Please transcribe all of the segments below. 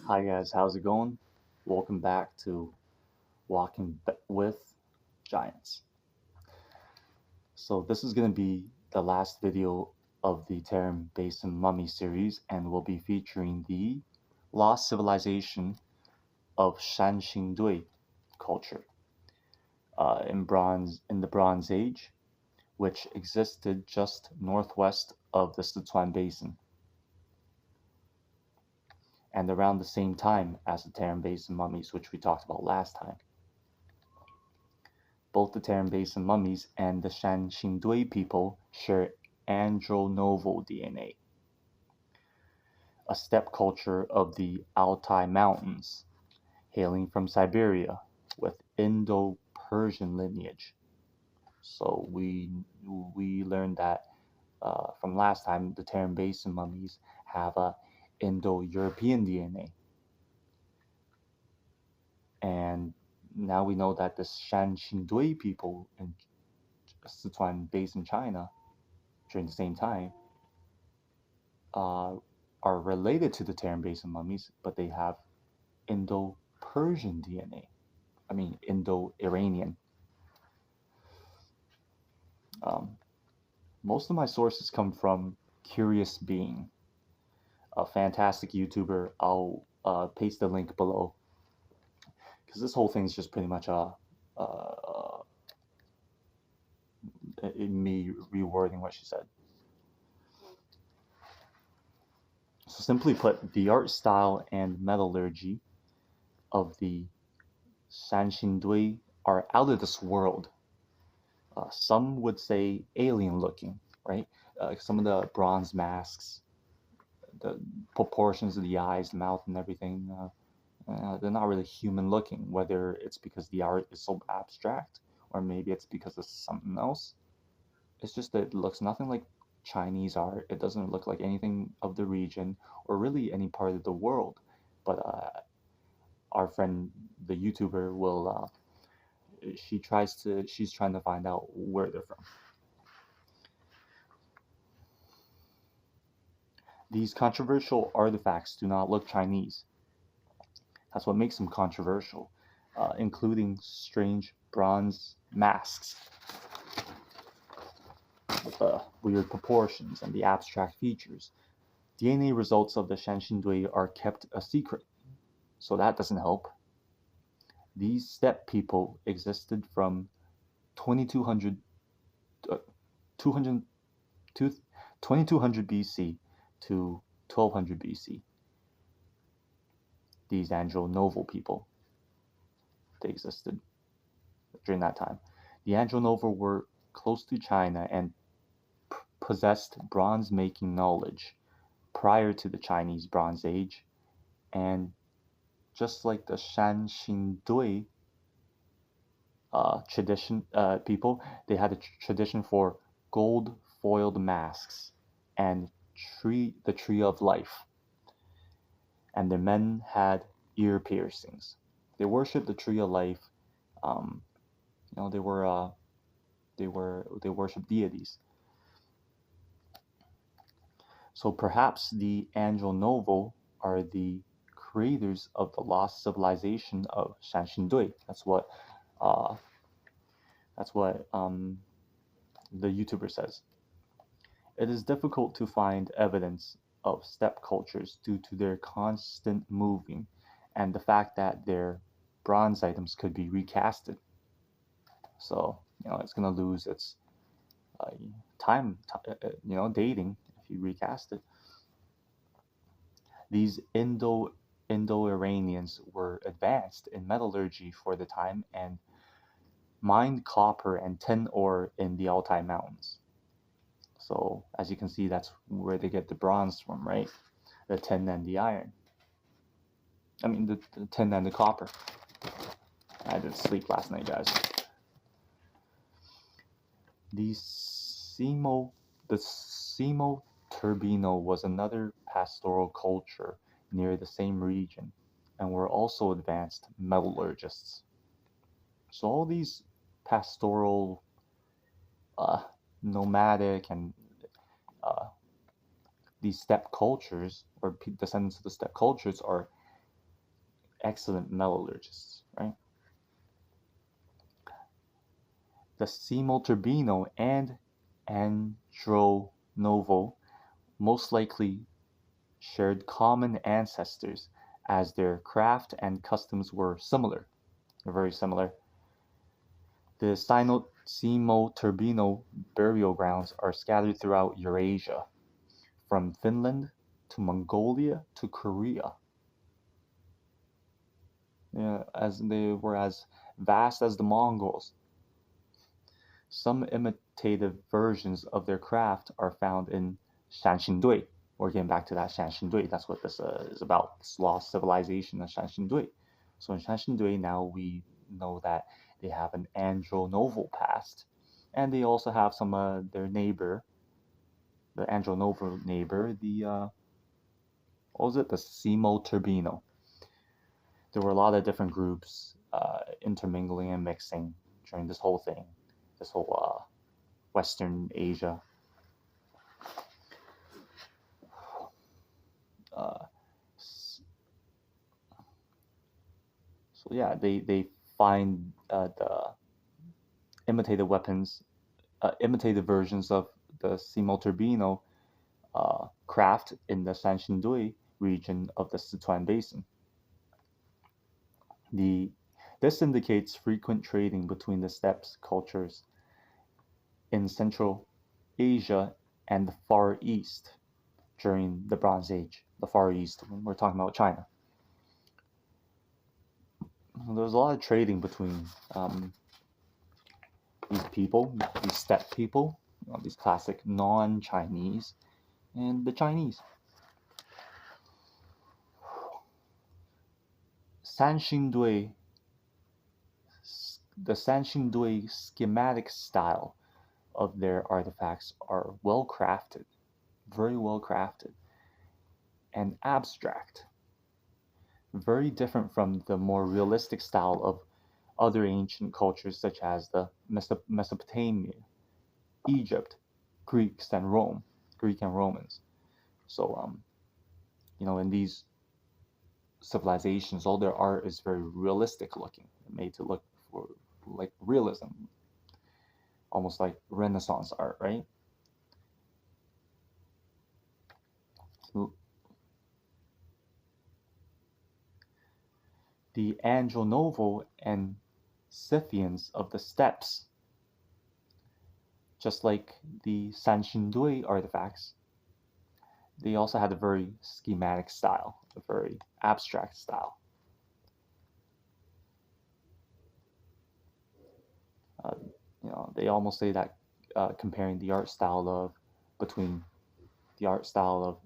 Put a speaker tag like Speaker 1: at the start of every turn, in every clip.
Speaker 1: Hi guys, how's it going? Welcome back to with Giants. So this is going to be the last video of the Tarim Basin Mummy series and will be featuring the lost civilization of SanXingDui culture in the Bronze Age, which existed just northwest of the Sichuan Basin and around the same time as the Tarim Basin Mummies, which we talked about last time. Both the Tarim Basin Mummies and the SanXingDui people share Andronovo DNA, a steppe culture of the Altai Mountains, hailing from Siberia, with Indo-Persian lineage. So we learned that from last time, the Tarim Basin Mummies have a Indo-European DNA, and now we know that the SanXingDui people in Sichuan Basin, China, during the same time, uh, are related to the Tarim Basin mummies, but they have Indo-Persian DNA. I mean, Indo-Iranian. Um, most of my sources come from Curious Being, a fantastic YouTuber. I'll paste the link below because this whole thing is just pretty much me rewording what she said. So simply put, the art style and metallurgy of the SanXingDui are out of this world. Some would say alien looking, right? Some of the bronze masks, the proportions of the eyes, the mouth, and everything, they're not really human looking, whether it's because the art is so abstract or maybe it's because of something else. It's just that it looks nothing like Chinese art. It doesn't look like anything of the region or really any part of the world. But our friend, the YouTuber, will she's trying to find out where they're from. These controversial artifacts do not look Chinese. That's what makes them controversial, including strange bronze masks with weird proportions and the abstract features. DNA results of the SanXingDui are kept a secret, so that doesn't help. These steppe people existed from 2200, uh, 200, 2200 BC to 1200 BC. These Andronovo people, they existed during that time. The Andronovo were close to China and possessed bronze making knowledge prior to the Chinese Bronze Age, and just like the SanXingDui tradition people, they had a tradition for gold foiled masks and the tree of life, and the men had ear piercings. They worshipped the tree of life. Um, you know, they worshipped deities. So perhaps the Andronovo are the creators of the lost civilization of SanXingDui. Uh, that's what the YouTuber says. It is difficult to find evidence of steppe cultures due to their constant moving and the fact that their bronze items could be recasted. So, it's going to lose its uh, dating if you recast it. These Indo-Iranians were advanced in metallurgy for the time and mined copper and tin ore in the Altai Mountains. So as you can see, that's where they get the bronze from, right? The tin and the iron. I mean, the tin and the copper. I didn't sleep last night, guys. The Simo Turbino was another pastoral culture near the same region, and were also advanced metallurgists. So all these pastoral, nomadic, and uh, these steppe cultures, or descendants of the steppe cultures, are excellent metallurgists, right? The Turbino and Andronovo most likely shared common ancestors as their craft and customs were similar. They're very similar. The Turbino burial grounds are scattered throughout Eurasia, from Finland to Mongolia to Korea. Yeah, as they were as vast as the Mongols. Some imitative versions of their craft are found in SanXingDui. We're getting back to that SanXingDui. That's what this is about, this lost civilization of SanXingDui. So in SanXingDui, now we know that they have an Andronovo past, and they also have some their neighbor, the Andronovo neighbor, the what was it, the Turbino. There were a lot of different groups intermingling and mixing during this whole thing, this whole Western Asia. So yeah, they find the imitated weapons, imitated versions of the Turbino craft in the SanXingDui region of the Sichuan Basin. This indicates frequent trading between the steppes cultures in Central Asia and the Far East during the Bronze Age. The Far East, when we're talking about China. There's a lot of trading between these people, these steppe people, these classic non-Chinese, and the Chinese. SanXingDui, the SanXingDui schematic style of their artifacts are well crafted, very well crafted, and abstract, very different from the more realistic style of other ancient cultures such as the Mesopotamia, Egypt, Greek and Romans. So in these civilizations, all their art is very realistic looking, made to look for like realism, almost like Renaissance art, right? The Andronovo and Scythians of the steppes, just like the SanXingDui artifacts, they also had a very schematic style, a very abstract style. They almost say that comparing the art style between the art style of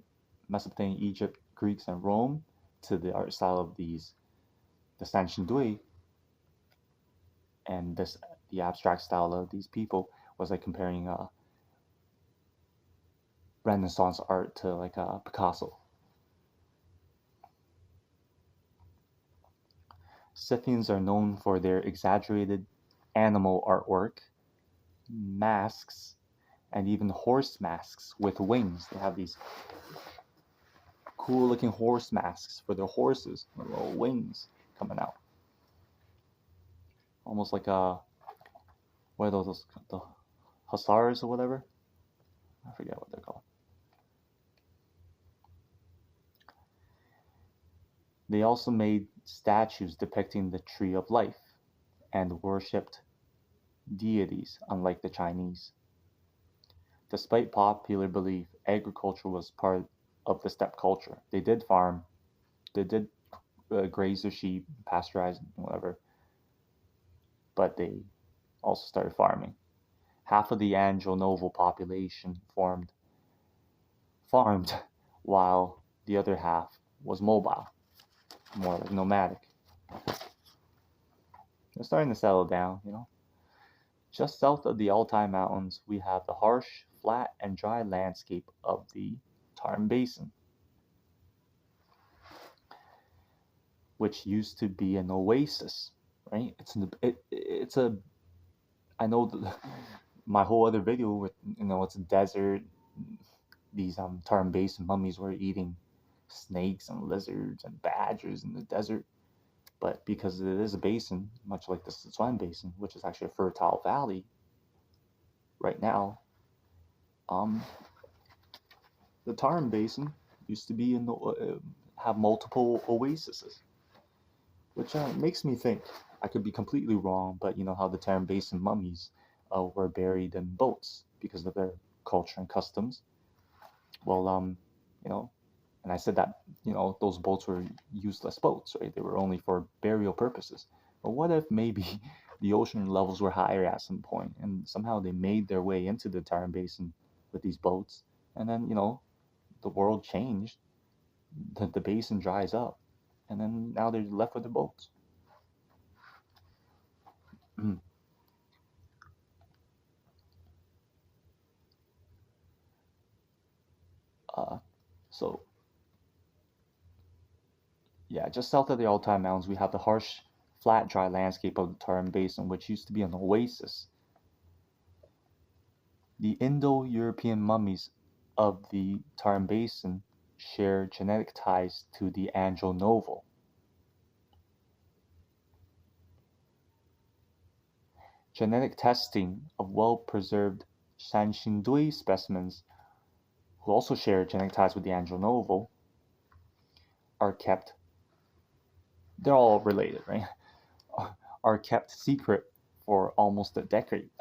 Speaker 1: Mesopotamia, Egypt, Greeks, and Rome to the art style of the SanXingDui and the abstract style of these people was like comparing Renaissance art to like Picasso. Scythians are known for their exaggerated animal artwork, masks, and even horse masks with wings. They have these cool looking horse masks for their horses with little wings coming out. Almost like what are those, the hussars or whatever? I forget what they're called. They also made statues depicting the tree of life and worshipped deities, unlike the Chinese. Despite popular belief, agriculture was part of the steppe culture. They did farm, they did graze their sheep, pasteurize, whatever, but they also started farming. Half of the Andronovo population farmed, while the other half was mobile, more like nomadic. They're starting to settle down, Just south of the Altai Mountains, we have the harsh, flat, and dry landscape of the Tarim Basin, which used to be an oasis, right? I know my whole other video with, it's a desert. These Tarim Basin mummies were eating snakes and lizards and badgers in the desert. But because it is a basin, much like the Sichuan Basin, which is actually a fertile valley right now, um, the Tarim Basin used to be have multiple oases, which makes me think. I could be completely wrong, but you know how the Tarim Basin mummies were buried in boats because of their culture and customs. Well, you know, and I said that you know those boats were useless boats, right? They were only for burial purposes. But what if maybe the ocean levels were higher at some point, and somehow they made their way into the Tarim Basin with these boats, and then you know the world changed, the basin dries up, and then now they're left with the boats. uh, so yeah, just south of the Altai Mountains, we have the harsh, flat, dry landscape of the Tarim Basin, which used to be an oasis. The Indo-European mummies of the Tarim Basin share genetic ties to the Andronovo. Genetic testing of well-preserved SanXingDui specimens, who also share genetic ties with the Andronovo, are kept. They're all related, right? Are kept secret for almost a decade.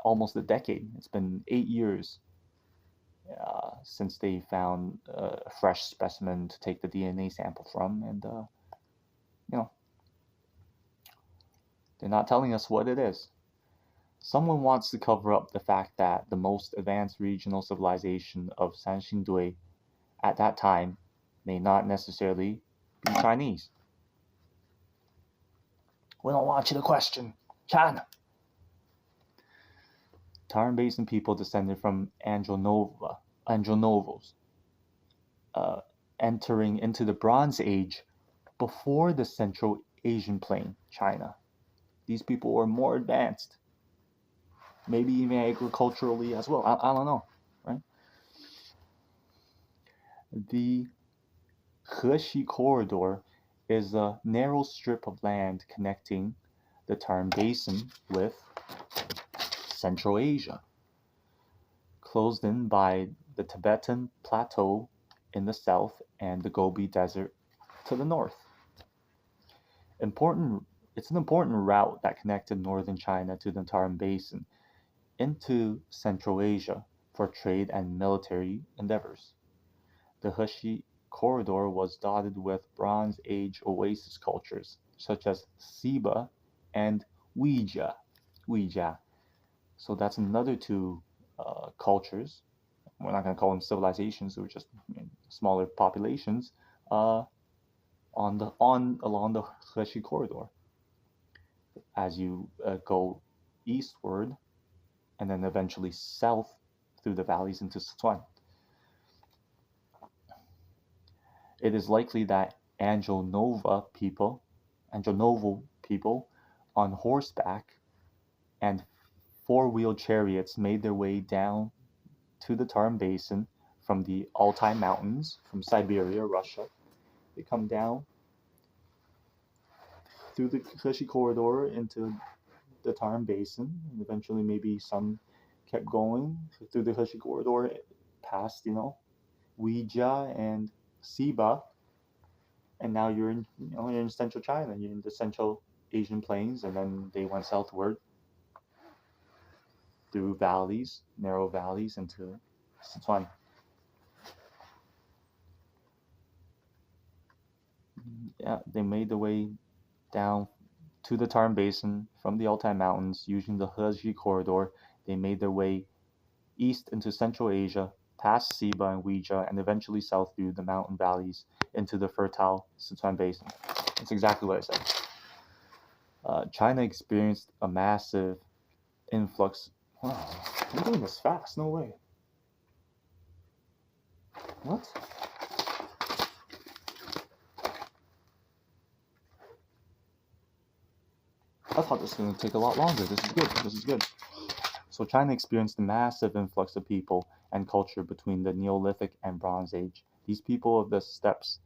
Speaker 1: It's been 8 years since they found a fresh specimen to take the DNA sample from, and you know, they're not telling us what it is. Someone wants to cover up the fact that the most advanced regional civilization of SanXingDui at that time may not necessarily be Chinese. We don't want you to question China. Tarim Basin people descended from Andronovos, entering into the Bronze Age before the Central Asian plain, China. These people were more advanced, maybe even agriculturally as well. I don't know, right? The Heshi Corridor is a narrow strip of land connecting the Tarim Basin with Central Asia, closed in by the Tibetan Plateau in the south and the Gobi Desert to the north. It's an important route that connected northern China to the Tarim Basin into Central Asia for trade and military endeavors. The Heshi corridor was dotted with Bronze Age oasis cultures such as Siba and Ouija. So that's another two cultures. We're not going to call them civilizations; they were just smaller populations along the Heshi corridor. As you go eastward, and then eventually south through the valleys into Sichuan. It is likely that Andronovo people on horseback and four-wheeled chariots made their way down to the Tarim Basin from the Altai Mountains, from Siberia, Russia. They come down through the Heshi corridor into the Tarim Basin, and eventually maybe some kept going through the Heshi corridor past, Ouija and Siba, and now you're in central China. You're in the Central Asian plains, and then they went southward through valleys, narrow valleys, into Sichuan. Yeah, they made their way down to the Tarim Basin from the Altai Mountains using the Heji corridor. They made their way east into Central Asia, past Siba and Ouija, and eventually south through the mountain valleys into the fertile Sichuan Basin. That's exactly what I said. China experienced a massive influx. Wow, I'm doing this fast. No way. What? I thought this was going to take a lot longer. This is good. So China experienced a massive influx of people and culture between the Neolithic and Bronze Age. These people of the steppes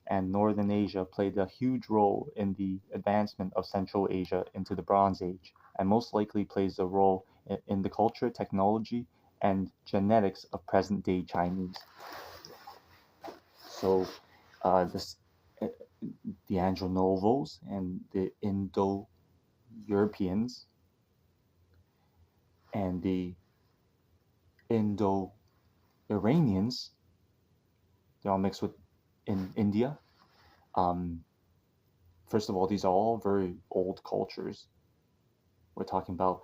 Speaker 1: and Northern Asia played a huge role in the advancement of Central Asia into the Bronze Age, and most likely plays a role in the culture, technology, and genetics of present-day Chinese. So, this the Andronovos and the Indo-Europeans and the Indo-Iranians, they're all mixed with in India. First of all, these are all very old cultures. We're talking about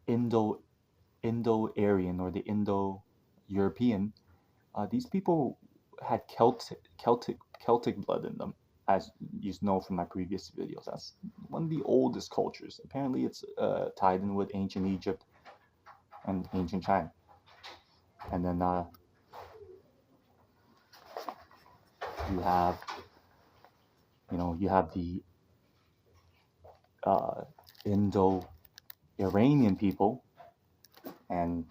Speaker 1: Indo-Aryan or the Indo-European. These people had Celtic blood in them, as you know from my previous videos. That's one of the oldest cultures. Apparently, it's tied in with ancient Egypt and ancient China. And then you have the Indo-Iranian people, and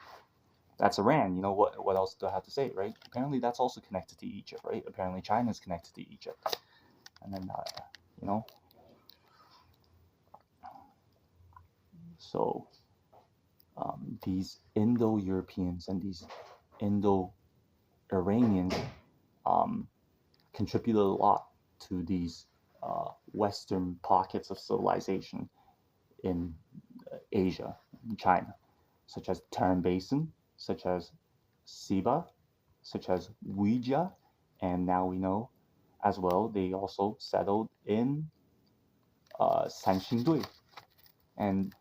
Speaker 1: that's Iran. What else do I have to say, right? Apparently, that's also connected to Egypt, right? Apparently, China is connected to Egypt. And then, so these Indo-Europeans and these Indo-Iranians contributed a lot to these Western pockets of civilization in Asia, in China, such as Tarim Basin, such as Siba, such as Ouija, and now we know as well they also settled in SanXingDui, and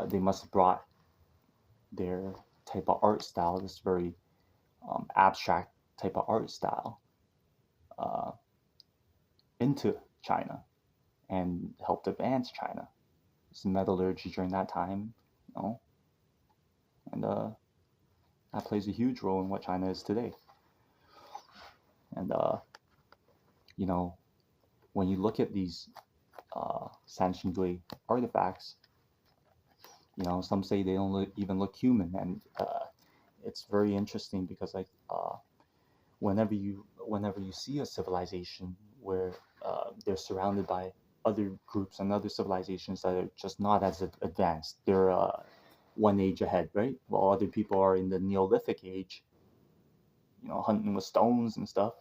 Speaker 1: they must have brought their type of art style, this very abstract type of art style, into China and helped advance China. It's metallurgy during that time, and that plays a huge role in what China is today. And when you look at these SanXingDui artifacts, some say they don't even look human, and it's very interesting because whenever you see a civilization where they're surrounded by other groups and other civilizations that are just not as advanced, they're one age ahead, right? While other people are in the Neolithic age, hunting with stones and stuff.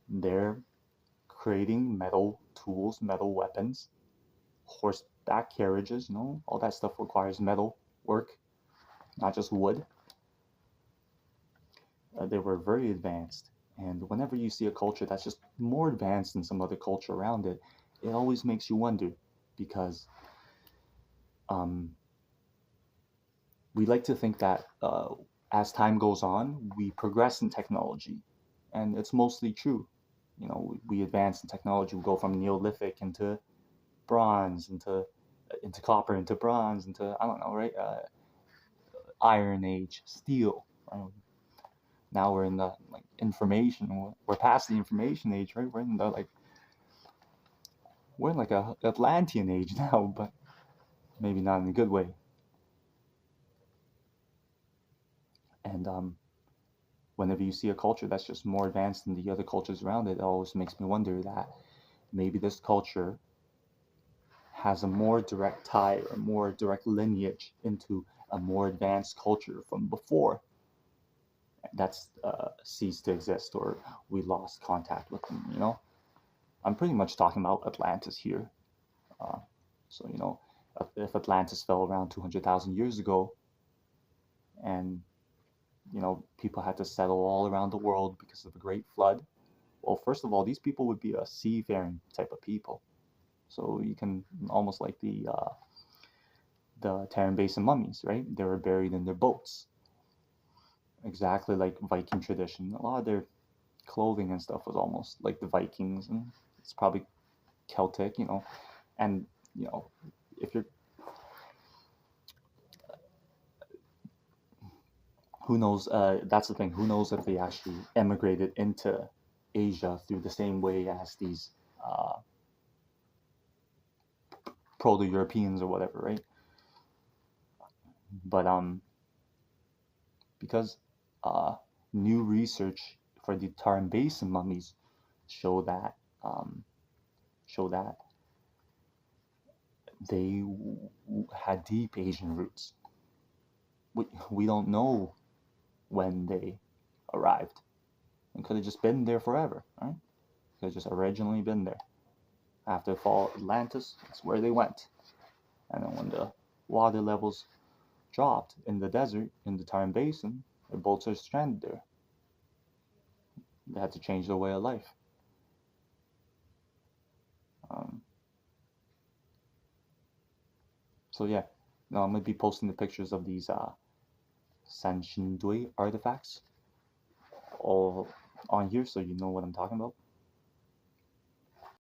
Speaker 1: They're creating metal tools, metal weapons, horseback carriages, all that stuff requires metal work, not just wood. They were very advanced. And whenever you see a culture that's just more advanced than some other culture around it, it always makes you wonder, because we like to think that as time goes on, we progress in technology, and it's mostly true. We advance in technology. We go from Neolithic into bronze, into copper, into bronze, into, I don't know, right? Iron Age, steel. Right? Now we're in the information. We're past the information age, right? We're in a Atlantean age now, but maybe not in a good way. And whenever you see a culture that's just more advanced than the other cultures around it, it always makes me wonder that maybe this culture has a more direct tie or more direct lineage into a more advanced culture from before that's ceased to exist, or we lost contact with them. I'm pretty much talking about Atlantis here. So if Atlantis fell around 200,000 years ago, and people had to settle all around the world because of the Great Flood, well, first of all, these people would be a seafaring type of people. So you can almost like the Tarim Basin Mummies, right? They were buried in their boats, exactly like Viking tradition. A lot of their clothing and stuff was almost like the Vikings, and it's probably Celtic, and if you're, who knows, that's the thing, who knows if they actually emigrated into Asia through the same way as these Proto-Europeans or whatever, right? But because new research for the Tarim Basin mummies show that they had deep Asian roots. We don't know when they arrived. It could have just been there forever, right? Could have just originally been there. After the fall of Atlantis, that's where they went. And then when the water levels dropped in the desert, in the Tarim Basin, their boats are stranded there. They had to change their way of life. So yeah, now I'm going to be posting the pictures of these SanXingDui artifacts all on here so you know what I'm talking about.